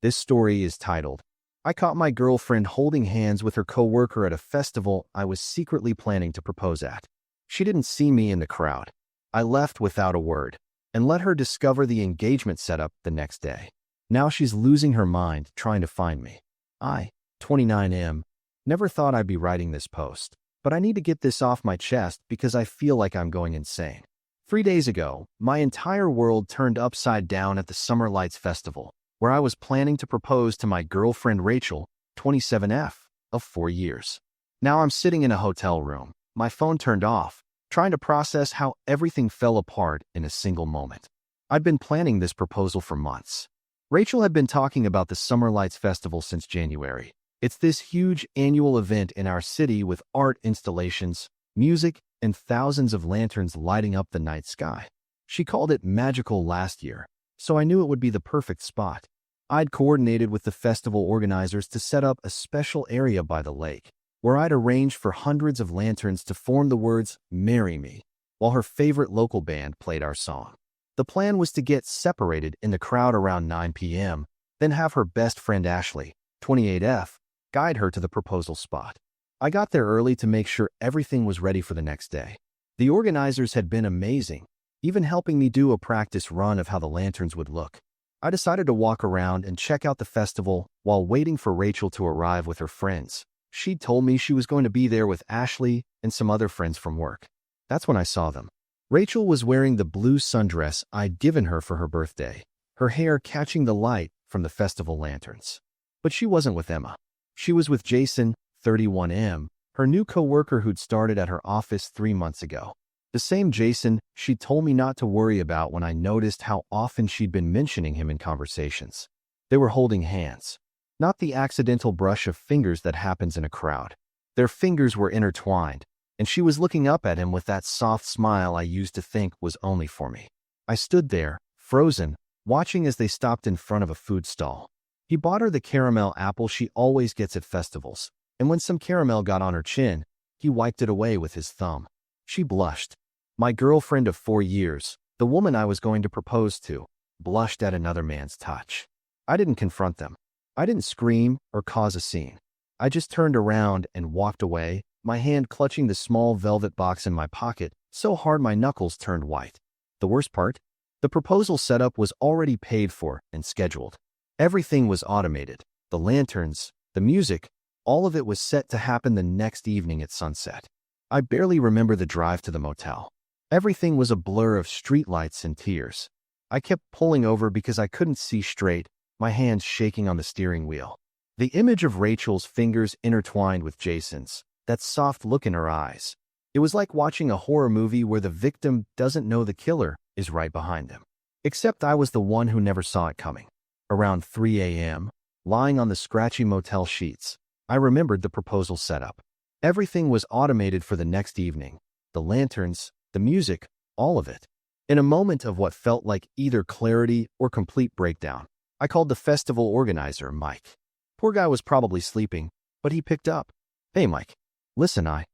This story is titled, I caught my girlfriend holding hands with her coworker at a festival I was secretly planning to propose at. She didn't see me in the crowd. I left without a word and let her discover the engagement setup the next day. Now she's losing her mind trying to find me. I, 29M, never thought I'd be writing this post, but I need to get this off my chest because I feel like I'm going insane. 3 days ago, my entire world turned upside down at the Summer Lights Festival, where I was planning to propose to my girlfriend Rachel, 27F, of 4 years. Now I'm sitting in a hotel room, my phone turned off, trying to process how everything fell apart in a single moment. I'd been planning this proposal for months. Rachel had been talking about the Summer Lights Festival since January. It's this huge annual event in our city with art installations, music, and thousands of lanterns lighting up the night sky. She called it magical last year, so I knew it would be the perfect spot. I'd coordinated with the festival organizers to set up a special area by the lake, where I'd arranged for hundreds of lanterns to form the words, "Marry Me," while her favorite local band played our song. The plan was to get separated in the crowd around 9 p.m., then have her best friend Ashley, 28F, guide her to the proposal spot. I got there early to make sure everything was ready for the next day. The organizers had been amazing, even helping me do a practice run of how the lanterns would look. I decided to walk around and check out the festival while waiting for Rachel to arrive with her friends. She'd told me she was going to be there with Ashley and some other friends from work. That's when I saw them. Rachel was wearing the blue sundress I'd given her for her birthday, her hair catching the light from the festival lanterns. But she wasn't with Emma. She was with Jason, 31M, her new coworker who'd started at her office 3 months ago. The same Jason she'd told me not to worry about when I noticed how often she'd been mentioning him in conversations. They were holding hands, not the accidental brush of fingers that happens in a crowd. Their fingers were intertwined, and she was looking up at him with that soft smile I used to think was only for me. I stood there, frozen, watching as they stopped in front of a food stall. He bought her the caramel apple she always gets at festivals, and when some caramel got on her chin, he wiped it away with his thumb. She blushed. My girlfriend of 4 years, the woman I was going to propose to, blushed at another man's touch. I didn't confront them. I didn't scream or cause a scene. I just turned around and walked away, my hand clutching the small velvet box in my pocket so hard my knuckles turned white. The worst part? The proposal setup was already paid for and scheduled. Everything was automated. The lanterns, the music, all of it was set to happen the next evening at sunset. I barely remember the drive to the motel. Everything was a blur of streetlights and tears. I kept pulling over because I couldn't see straight, my hands shaking on the steering wheel. The image of Rachel's fingers intertwined with Jason's, that soft look in her eyes. It was like watching a horror movie where the victim doesn't know the killer is right behind them. Except I was the one who never saw it coming. Around 3 a.m., lying on the scratchy motel sheets, I remembered the proposal setup. Everything was automated for the next evening. The lanterns, the music, all of it. In a moment of what felt like either clarity or complete breakdown, I called the festival organizer, Mike. Poor guy was probably sleeping, but he picked up. Hey, Mike. Listen, I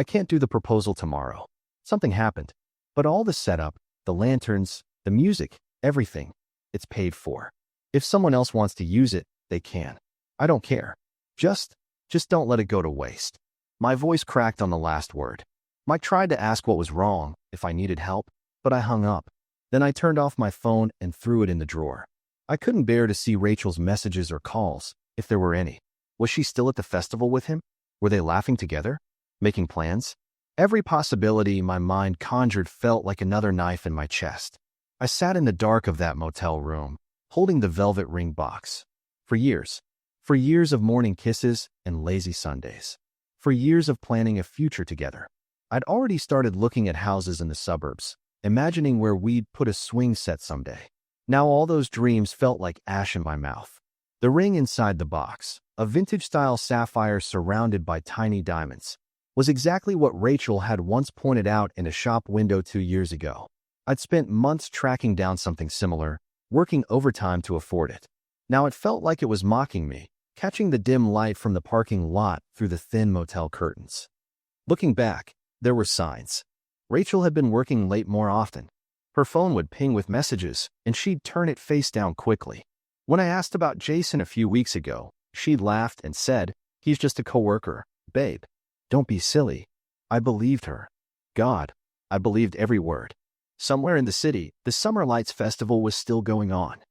can't do the proposal tomorrow. Something happened. But all the setup, the lanterns, the music, everything, it's paid for. If someone else wants to use it, they can. I don't care. Just don't let it go to waste. My voice cracked on the last word. Mike tried to ask what was wrong, if I needed help, but I hung up. Then I turned off my phone and threw it in the drawer. I couldn't bear to see Rachel's messages or calls, if there were any. Was she still at the festival with him? Were they laughing together? Making plans? Every possibility my mind conjured felt like another knife in my chest. I sat in the dark of that motel room, holding the velvet ring box. For years of morning kisses and lazy Sundays. For years of planning a future together. I'd already started looking at houses in the suburbs, imagining where we'd put a swing set someday. Now all those dreams felt like ash in my mouth. The ring inside the box, a vintage-style sapphire surrounded by tiny diamonds, was exactly what Rachel had once pointed out in a shop window 2 years ago. I'd spent months tracking down something similar, working overtime to afford it. Now it felt like it was mocking me, catching the dim light from the parking lot through the thin motel curtains. Looking back, there were signs. Rachel had been working late more often. Her phone would ping with messages, and she'd turn it face down quickly. When I asked about Jason a few weeks ago, she laughed and said, "He's just a coworker, babe. Don't be silly." I believed her. God, I believed every word. Somewhere in the city, the Summer Lights Festival was still going on.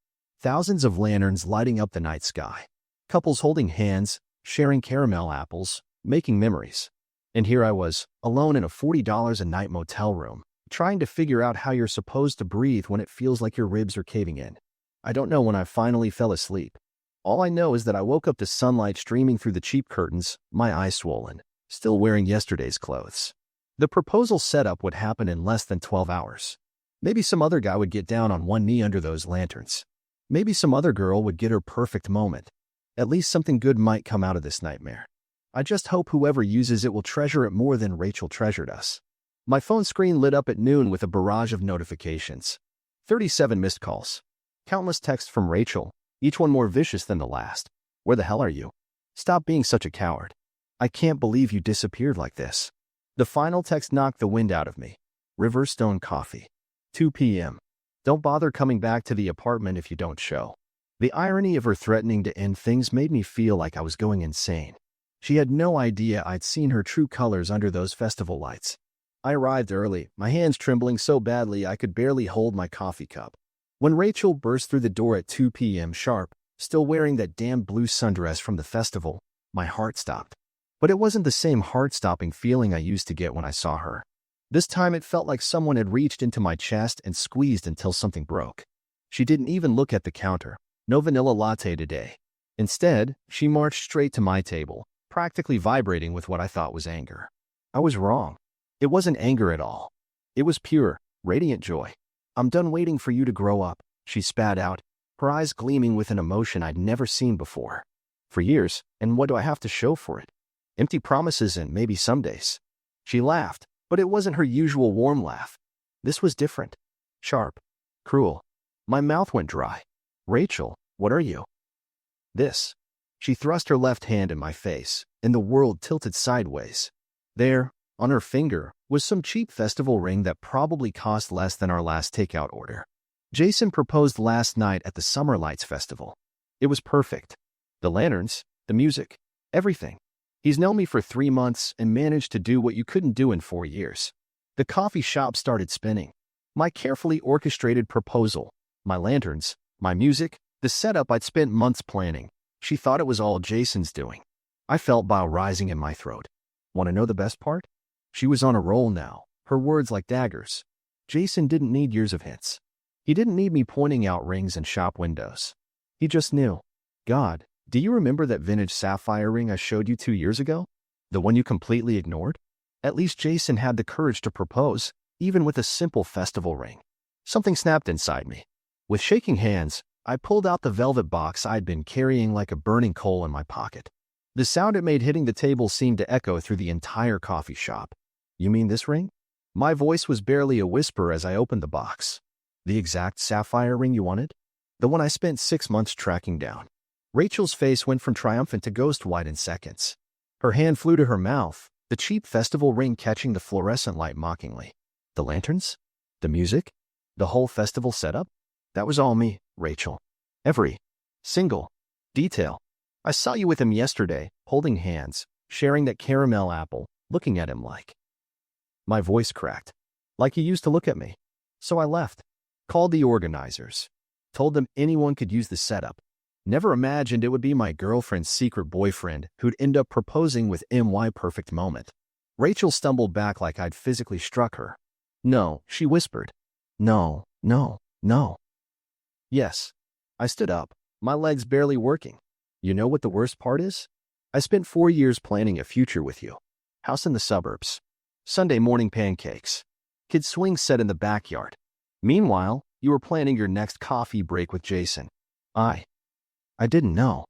Thousands of lanterns lighting up the night sky. Couples holding hands, sharing caramel apples, making memories. And here I was, alone in a $40 a night motel room, trying to figure out how you're supposed to breathe when it feels like your ribs are caving in. I don't know when I finally fell asleep. All I know is that I woke up to sunlight streaming through the cheap curtains, my eyes swollen, still wearing yesterday's clothes. The proposal setup would happen in less than 12 hours. Maybe some other guy would get down on one knee under those lanterns. Maybe some other girl would get her perfect moment. At least something good might come out of this nightmare. I just hope whoever uses it will treasure it more than Rachel treasured us. My phone screen lit up at noon with a barrage of notifications. 37 missed calls. Countless texts from Rachel, each one more vicious than the last. Where the hell are you? Stop being such a coward. I can't believe you disappeared like this. The final text knocked the wind out of me. Riverstone Coffee. 2 p.m. Don't bother coming back to the apartment if you don't show. The irony of her threatening to end things made me feel like I was going insane. She had no idea I'd seen her true colors under those festival lights. I arrived early, my hands trembling so badly I could barely hold my coffee cup. When Rachel burst through the door at 2 p.m. sharp, still wearing that damn blue sundress from the festival, my heart stopped. But it wasn't the same heart-stopping feeling I used to get when I saw her. This time it felt like someone had reached into my chest and squeezed until something broke. She didn't even look at the counter. No vanilla latte today. Instead, she marched straight to my table, practically vibrating with what I thought was anger. I was wrong. It wasn't anger at all. It was pure, radiant joy. "I'm done waiting for you to grow up," she spat out, her eyes gleaming with an emotion I'd never seen before. "For years, and what do I have to show for it? Empty promises and maybe some days." She laughed, but it wasn't her usual warm laugh. This was different. Sharp. Cruel. My mouth went dry. "Rachel, what are you?" "This." She thrust her left hand in my face, and the world tilted sideways. There, on her finger, was some cheap festival ring that probably cost less than our last takeout order. Jason proposed last night at the Summer Lights Festival. It was perfect. The lanterns, the music, everything. He's known me for 3 months and managed to do what you couldn't do in 4 years. The coffee shop started spinning. My carefully orchestrated proposal, my lanterns, my music, the setup I'd spent months planning. She thought it was all Jason's doing. I felt bile rising in my throat. Want to know the best part? She was on a roll now, her words like daggers. Jason didn't need years of hints. He didn't need me pointing out rings and shop windows. He just knew. "God, do you remember that vintage sapphire ring I showed you 2 years ago? The one you completely ignored?" At least Jason had the courage to propose, even with a simple festival ring. Something snapped inside me. With shaking hands, I pulled out the velvet box I'd been carrying like a burning coal in my pocket. The sound it made hitting the table seemed to echo through the entire coffee shop. "You mean this ring?" My voice was barely a whisper as I opened the box. "The exact sapphire ring you wanted? The one I spent 6 months tracking down." Rachel's face went from triumphant to ghost white in seconds. Her hand flew to her mouth, the cheap festival ring catching the fluorescent light mockingly. "The lanterns? The music? The whole festival setup? That was all me, Rachel. Every single detail. I saw you with him yesterday, holding hands, sharing that caramel apple, looking at him like..." My voice cracked. "Like he used to look at me." So I left. Called the organizers. Told them anyone could use the setup. Never imagined it would be my girlfriend's secret boyfriend who'd end up proposing with my perfect moment. Rachel stumbled back like I'd physically struck her. "No," she whispered. "No, no, no." "Yes." I stood up, my legs barely working. "You know what the worst part is? I spent 4 years planning a future with you. House in the suburbs. Sunday morning pancakes. Kids swing set in the backyard. Meanwhile, you were planning your next coffee break with Jason. I didn't know."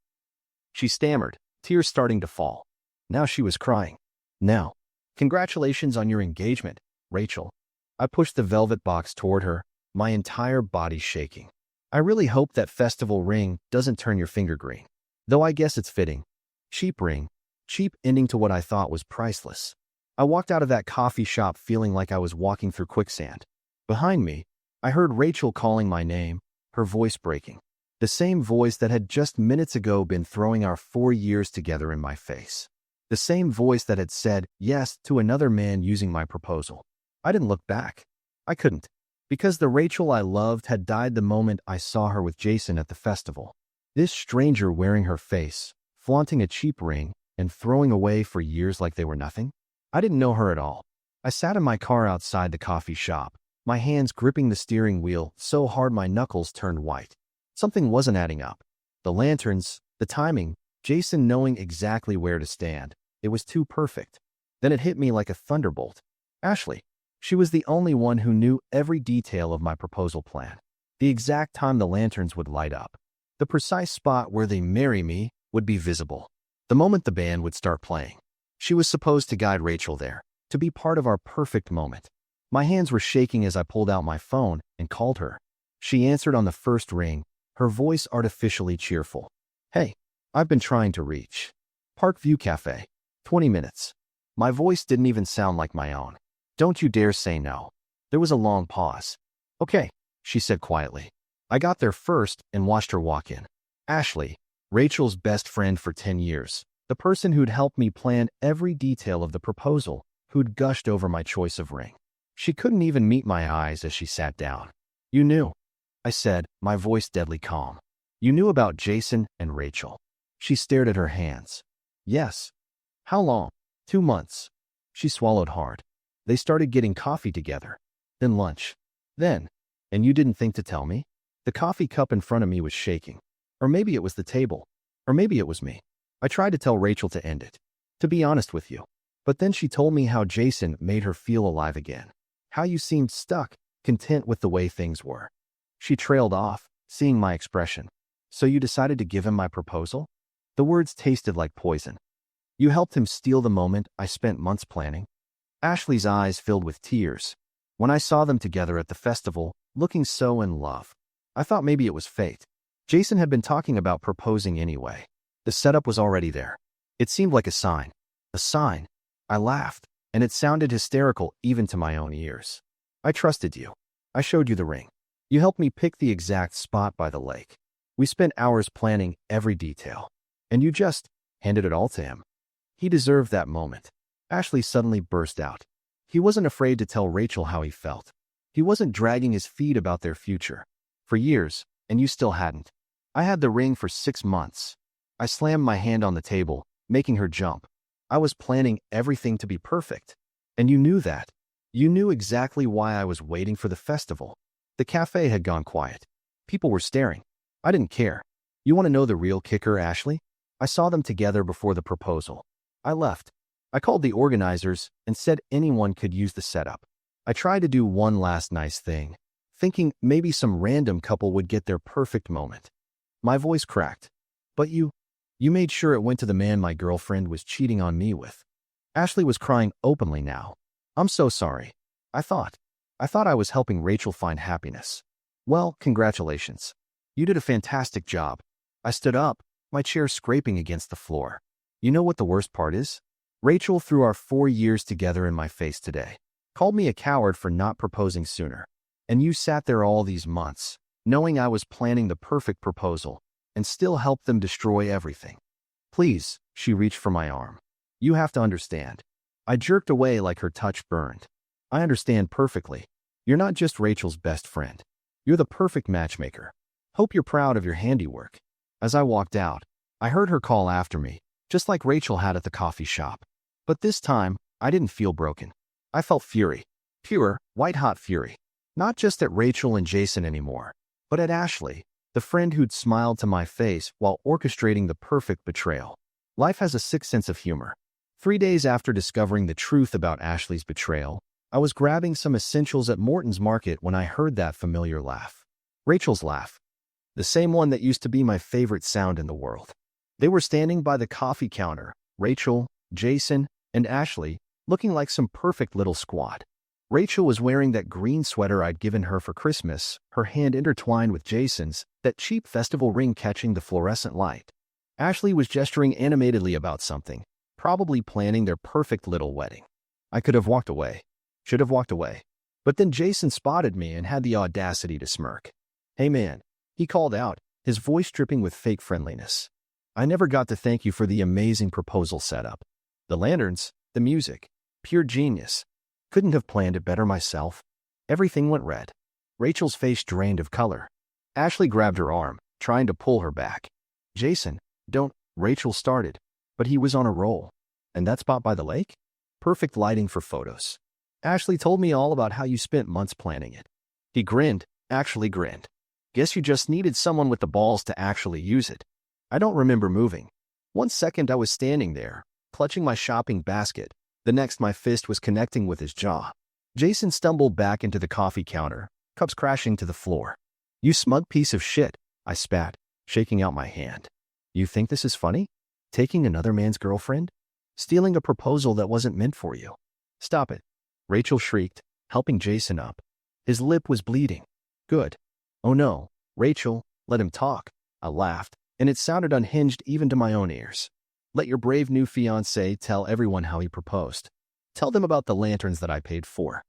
She stammered, tears starting to fall. Now she was crying. "Now, congratulations on your engagement, Rachel." I pushed the velvet box toward her, my entire body shaking. "I really hope that festival ring doesn't turn your finger green. Though I guess it's fitting. Cheap ring. Cheap ending to what I thought was priceless." I walked out of that coffee shop feeling like I was walking through quicksand. Behind me, I heard Rachel calling my name, her voice breaking. The same voice that had just minutes ago been throwing our 4 years together in my face. The same voice that had said yes to another man using my proposal. I didn't look back. I couldn't. Because the Rachel I loved had died the moment I saw her with Jason at the festival. This stranger wearing her face, flaunting a cheap ring, and throwing away for years like they were nothing? I didn't know her at all. I sat in my car outside the coffee shop, my hands gripping the steering wheel so hard my knuckles turned white. Something wasn't adding up. The lanterns, the timing, Jason knowing exactly where to stand. It was too perfect. Then it hit me like a thunderbolt. Ashley. She was the only one who knew every detail of my proposal plan. The exact time the lanterns would light up. The precise spot where they marry me would be visible. The moment the band would start playing. She was supposed to guide Rachel there, to be part of our perfect moment. My hands were shaking as I pulled out my phone and called her. She answered on the first ring, her voice artificially cheerful. Hey, I've been trying to reach Parkview Cafe. 20 minutes. My voice didn't even sound like my own. Don't you dare say no. There was a long pause. Okay, she said quietly. I got there first and watched her walk in. Ashley, Rachel's best friend for 10 years, the person who'd helped me plan every detail of the proposal, who'd gushed over my choice of ring. She couldn't even meet my eyes as she sat down. You knew, I said, my voice deadly calm. You knew about Jason and Rachel. She stared at her hands. Yes. How long? 2 months. She swallowed hard. They started getting coffee together. Then lunch. Then. And you didn't think to tell me? The coffee cup in front of me was shaking. Or maybe it was the table. Or maybe it was me. I tried to tell Rachel to end it. To be honest with you. But then she told me how Jason made her feel alive again. How you seemed stuck, content with the way things were. She trailed off, seeing my expression. So you decided to give him my proposal? The words tasted like poison. You helped him steal the moment I spent months planning? Ashley's eyes filled with tears. When I saw them together at the festival, looking so in love, I thought maybe it was fate. Jason had been talking about proposing anyway. The setup was already there. It seemed like a sign. A sign. I laughed, and it sounded hysterical even to my own ears. I trusted you. I showed you the ring. You helped me pick the exact spot by the lake. We spent hours planning every detail. And you just handed it all to him. He deserved that moment. Ashley suddenly burst out. He wasn't afraid to tell Rachel how he felt. He wasn't dragging his feet about their future. For years, and you still hadn't. I had the ring for 6 months. I slammed my hand on the table, making her jump. I was planning everything to be perfect. And you knew that. You knew exactly why I was waiting for the festival. The cafe had gone quiet. People were staring. I didn't care. You want to know the real kicker, Ashley? I saw them together before the proposal. I left. I called the organizers and said anyone could use the setup. I tried to do one last nice thing, thinking maybe some random couple would get their perfect moment. My voice cracked. But you made sure it went to the man my girlfriend was cheating on me with. Ashley was crying openly now. I'm so sorry. I thought I was helping Rachel find happiness. Well, congratulations. You did a fantastic job. I stood up, my chair scraping against the floor. You know what the worst part is? Rachel threw our 4 years together in my face today. Called me a coward for not proposing sooner. And you sat there all these months, knowing I was planning the perfect proposal, and still helped them destroy everything. Please, she reached for my arm. You have to understand. I jerked away like her touch burned. I understand perfectly. You're not just Rachel's best friend. You're the perfect matchmaker. Hope you're proud of your handiwork. As I walked out, I heard her call after me, just like Rachel had at the coffee shop. But this time, I didn't feel broken. I felt fury. Pure, white-hot fury. Not just at Rachel and Jason anymore, but at Ashley, the friend who'd smiled to my face while orchestrating the perfect betrayal. Life has a sick sense of humor. 3 days after discovering the truth about Ashley's betrayal, I was grabbing some essentials at Morton's Market when I heard that familiar laugh. Rachel's laugh. The same one that used to be my favorite sound in the world. They were standing by the coffee counter, Rachel, Jason, and Ashley, looking like some perfect little squad. Rachel was wearing that green sweater I'd given her for Christmas, her hand intertwined with Jason's, that cheap festival ring catching the fluorescent light. Ashley was gesturing animatedly about something, probably planning their perfect little wedding. I could have walked away. Should have walked away. But then Jason spotted me and had the audacity to smirk. Hey man, he called out, his voice dripping with fake friendliness. I never got to thank you for the amazing proposal setup. The lanterns, the music, pure genius. Couldn't have planned it better myself. Everything went red. Rachel's face drained of color. Ashley grabbed her arm, trying to pull her back. Jason, don't, Rachel started, but he was on a roll. And that spot by the lake? Perfect lighting for photos. Ashley told me all about how you spent months planning it. He grinned, actually grinned. Guess you just needed someone with the balls to actually use it. I don't remember moving. 1 second I was standing there, clutching my shopping basket. The next my fist was connecting with his jaw. Jason stumbled back into the coffee counter, cups crashing to the floor. You smug piece of shit, I spat, shaking out my hand. You think this is funny? Taking another man's girlfriend? Stealing a proposal that wasn't meant for you? Stop it, Rachel shrieked, helping Jason up. His lip was bleeding. Good. Oh no, Rachel, let him talk. I laughed, and it sounded unhinged even to my own ears. Let your brave new fiancé tell everyone how he proposed. Tell them about the lanterns that I paid for.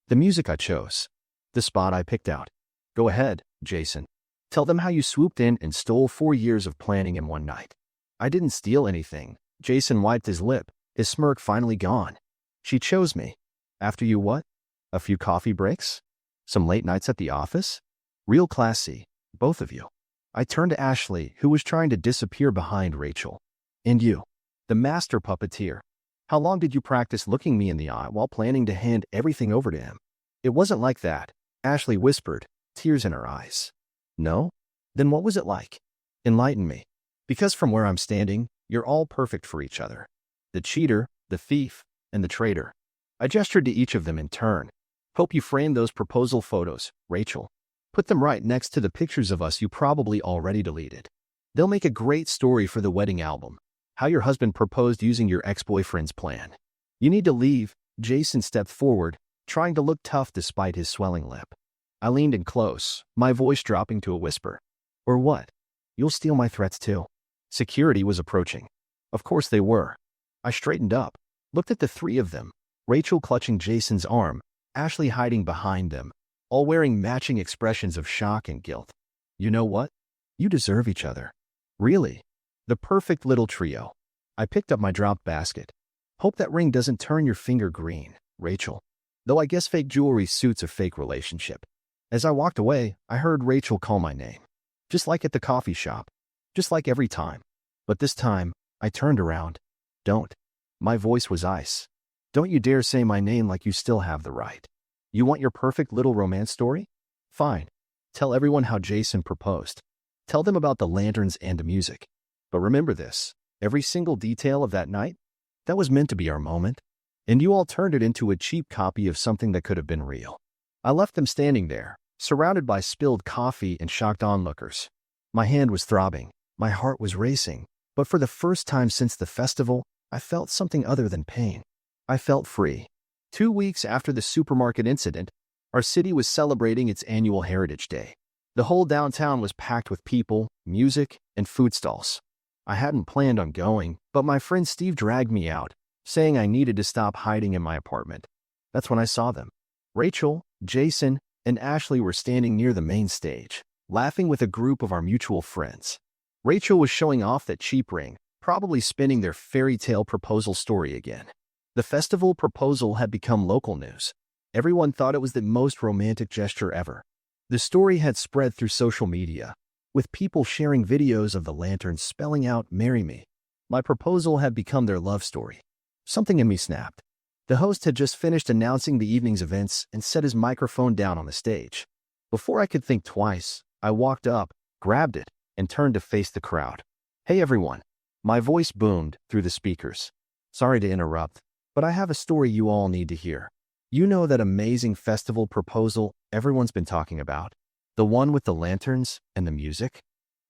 The music I chose. The spot I picked out. Go ahead, Jason. Tell them how you swooped in and stole 4 years of planning in one night. I didn't steal anything. Jason wiped his lip, his smirk finally gone. She chose me. After you what? A few coffee breaks? Some late nights at the office? Real classy, both of you. I turned to Ashley, who was trying to disappear behind Rachel. And you, the master puppeteer. How long did you practice looking me in the eye while planning to hand everything over to him? It wasn't like that, Ashley whispered, tears in her eyes. No? Then what was it like? Enlighten me. Because from where I'm standing, you're all perfect for each other. The cheater, the thief, and the traitor. I gestured to each of them in turn. Hope you framed those proposal photos, Rachel. Put them right next to the pictures of us you probably already deleted. They'll make a great story for the wedding album. How your husband proposed using your ex-boyfriend's plan. You need to leave. Jason stepped forward, trying to look tough despite his swelling lip. I leaned in close, my voice dropping to a whisper. Or what? You'll steal my threats too. Security was approaching. Of course they were. I straightened up, looked at the three of them, Rachel clutching Jason's arm, Ashley hiding behind them, all wearing matching expressions of shock and guilt. You know what? You deserve each other. Really. The perfect little trio. I picked up my dropped basket. Hope that ring doesn't turn your finger green, Rachel. Though I guess fake jewelry suits a fake relationship. As I walked away, I heard Rachel call my name. Just like at the coffee shop. Just like every time. But this time, I turned around. Don't. My voice was ice. Don't you dare say my name like you still have the right. You want your perfect little romance story? Fine. Tell everyone how Jason proposed. Tell them about the lanterns and the music. But remember this, every single detail of that night, that was meant to be our moment. And you all turned it into a cheap copy of something that could have been real. I left them standing there, surrounded by spilled coffee and shocked onlookers. My hand was throbbing, my heart was racing, but for the first time since the festival, I felt something other than pain. I felt free. 2 weeks after the supermarket incident, our city was celebrating its annual Heritage Day. The whole downtown was packed with people, music, and food stalls. I hadn't planned on going, but my friend Steve dragged me out, saying I needed to stop hiding in my apartment. That's when I saw them. Rachel, Jason, and Ashley were standing near the main stage, laughing with a group of our mutual friends. Rachel was showing off that cheap ring, probably spinning their fairy tale proposal story again. The festival proposal had become local news. Everyone thought it was the most romantic gesture ever. The story had spread through social media, with people sharing videos of the lanterns spelling out, "Marry me." My proposal had become their love story. Something in me snapped. The host had just finished announcing the evening's events and set his microphone down on the stage. Before I could think twice, I walked up, grabbed it, and turned to face the crowd. Hey everyone. My voice boomed through the speakers. Sorry to interrupt, but I have a story you all need to hear. You know that amazing festival proposal everyone's been talking about? The one with the lanterns and the music?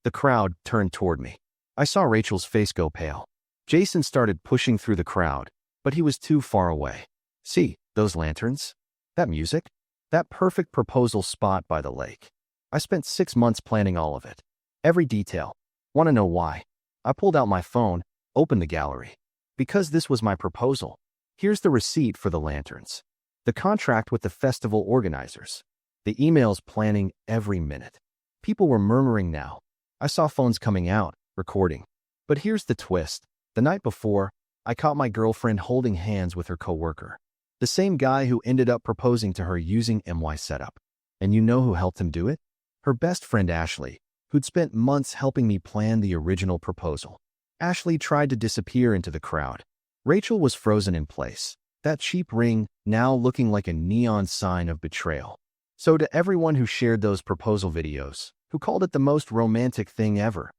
The crowd turned toward me. I saw Rachel's face go pale. Jason started pushing through the crowd, but he was too far away. See, those lanterns? That music? That perfect proposal spot by the lake. I spent 6 months planning all of it. Every detail. Want to know why? I pulled out my phone, opened the gallery. Because this was my proposal. Here's the receipt for the lanterns. The contract with the festival organizers. The emails planning every minute. People were murmuring now. I saw phones coming out, recording. But here's the twist. The night before, I caught my girlfriend holding hands with her coworker. The same guy who ended up proposing to her using MY setup. And you know who helped him do it? Her best friend Ashley, who'd spent months helping me plan the original proposal. Ashley tried to disappear into the crowd. Rachel was frozen in place, that cheap ring now looking like a neon sign of betrayal. So to everyone who shared those proposal videos, who called it the most romantic thing ever,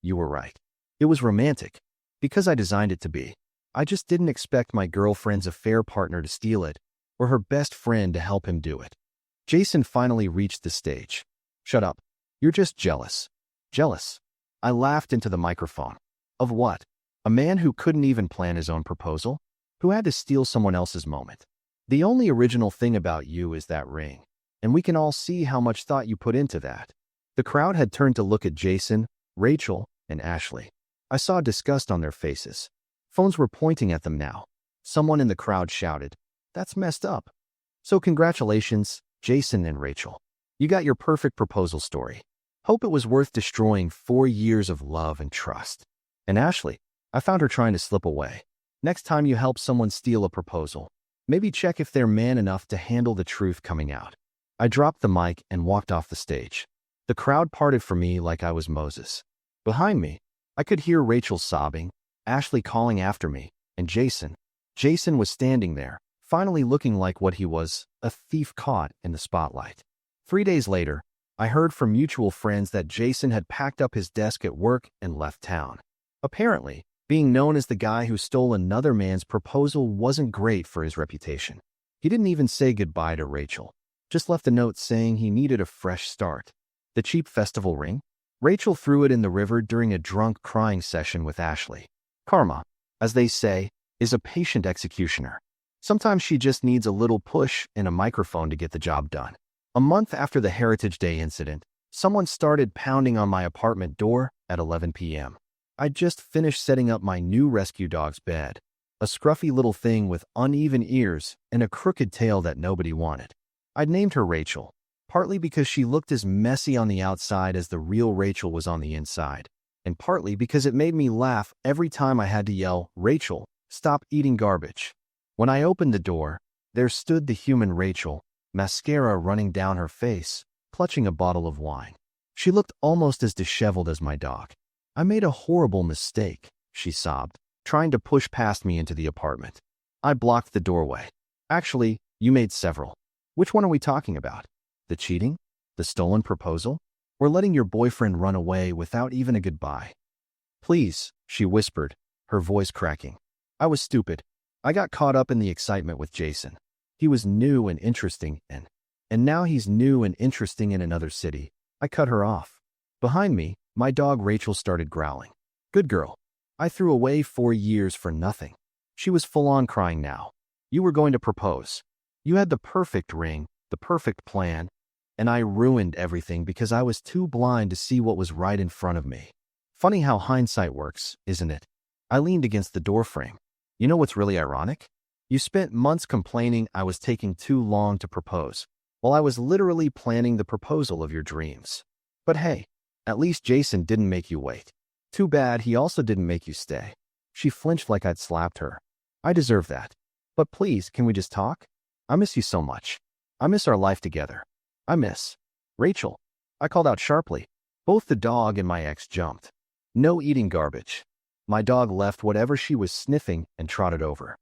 you were right. It was romantic, because I designed it to be. I just didn't expect my girlfriend's affair partner to steal it, or her best friend to help him do it. Jason finally reached the stage. Shut up. You're just jealous. Jealous. I laughed into the microphone. Of what? A man who couldn't even plan his own proposal? Who had to steal someone else's moment? The only original thing about you is that ring, and we can all see how much thought you put into that. The crowd had turned to look at Jason, Rachel, and Ashley. I saw disgust on their faces. Phones were pointing at them now. Someone in the crowd shouted, "That's messed up." So congratulations, Jason and Rachel. You got your perfect proposal story. Hope it was worth destroying 4 years of love and trust. And Ashley, I found her trying to slip away. Next time you help someone steal a proposal, maybe check if they're man enough to handle the truth coming out. I dropped the mic and walked off the stage. The crowd parted for me like I was Moses. Behind me, I could hear Rachel sobbing, Ashley calling after me, and Jason. Jason was standing there, finally looking like what he was, a thief caught in the spotlight. 3 days later, I heard from mutual friends that Jason had packed up his desk at work and left town. Apparently, being known as the guy who stole another man's proposal wasn't great for his reputation. He didn't even say goodbye to Rachel, just left a note saying he needed a fresh start. The cheap festival ring? Rachel threw it in the river during a drunk crying session with Ashley. Karma, as they say, is a patient executioner. Sometimes she just needs a little push and a microphone to get the job done. A month after the Heritage Day incident, someone started pounding on my apartment door at 11 p.m. I'd just finished setting up my new rescue dog's bed, a scruffy little thing with uneven ears and a crooked tail that nobody wanted. I'd named her Rachel, partly because she looked as messy on the outside as the real Rachel was on the inside, and partly because it made me laugh every time I had to yell, "Rachel, stop eating garbage." When I opened the door, there stood the human Rachel, mascara running down her face, clutching a bottle of wine. She looked almost as disheveled as my dog. "I made a horrible mistake," she sobbed, trying to push past me into the apartment. I blocked the doorway. "Actually, you made several. Which one are we talking about? The cheating? The stolen proposal? Or letting your boyfriend run away without even a goodbye?" "Please," she whispered, her voice cracking. I was stupid. I got caught up in the excitement with Jason. He was new and interesting, and now he's new and interesting in another city. I cut her off. Behind me, my dog Rachel started growling. "Good girl. I threw away 4 years for nothing." She was full-on crying now. "You were going to propose. You had the perfect ring, the perfect plan, and I ruined everything because I was too blind to see what was right in front of me." Funny how hindsight works, isn't it? I leaned against the doorframe. "You know what's really ironic? You spent months complaining I was taking too long to propose, while I was literally planning the proposal of your dreams. But hey, at least Jason didn't make you wait. Too bad he also didn't make you stay." She flinched like I'd slapped her. "I deserve that. But please, can we just talk? I miss you so much. I miss our life together. I miss Rachel." I called out sharply. Both the dog and my ex jumped. "No eating garbage." My dog left whatever she was sniffing and trotted over.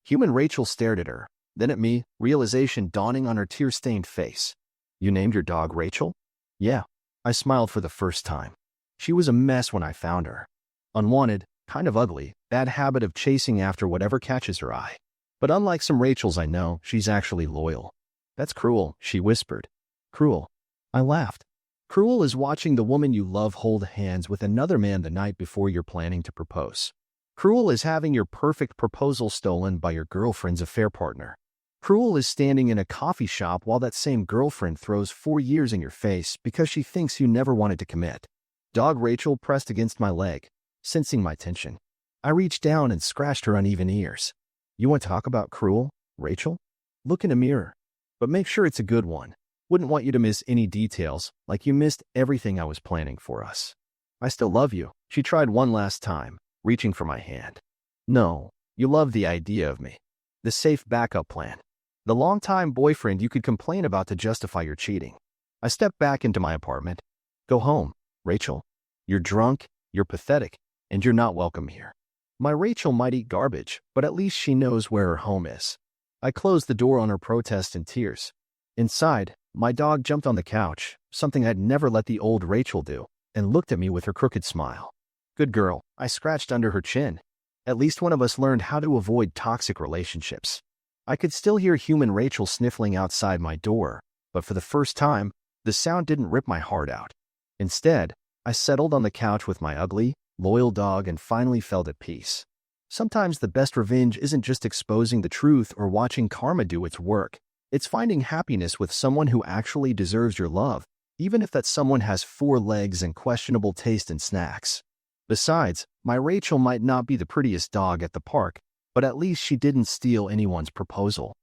Human Rachel stared at her, then at me, realization dawning on her tear-stained face. "You named your dog Rachel?" "Yeah." I smiled for the first time. She was a mess when I found her. Unwanted, kind of ugly, bad habit of chasing after whatever catches her eye. But unlike some Rachels I know, she's actually loyal. "That's cruel," she whispered. "Cruel." I laughed. Cruel is watching the woman you love hold hands with another man the night before you're planning to propose. Cruel is having your perfect proposal stolen by your girlfriend's affair partner. Cruel is standing in a coffee shop while that same girlfriend throws 4 years in your face because she thinks you never wanted to commit. Dog Rachel pressed against my leg, sensing my tension. I reached down and scratched her uneven ears. "You want to talk about cruel, Rachel? Look in a mirror. But make sure it's a good one. Wouldn't want you to miss any details, like you missed everything I was planning for us." I still love you. She tried one last time, reaching for my hand. No, you love the idea of me. The safe backup plan. The longtime boyfriend you could complain about to justify your cheating. I stepped back into my apartment. Go home, Rachel. You're drunk, you're pathetic, and you're not welcome here. My Rachel might eat garbage, but at least she knows where her home is. I closed the door on her protest in tears. Inside, my dog jumped on the couch, something I'd never let the old Rachel do, and looked at me with her crooked smile. Good girl, I scratched under her chin. At least one of us learned how to avoid toxic relationships. I could still hear human Rachel sniffling outside my door, but for the first time, the sound didn't rip my heart out. Instead, I settled on the couch with my ugly, loyal dog and finally felt at peace. Sometimes the best revenge isn't just exposing the truth or watching karma do its work. It's finding happiness with someone who actually deserves your love, even if that someone has 4 legs and questionable taste in snacks. Besides, my Rachel might not be the prettiest dog at the park, but at least she didn't steal anyone's proposal.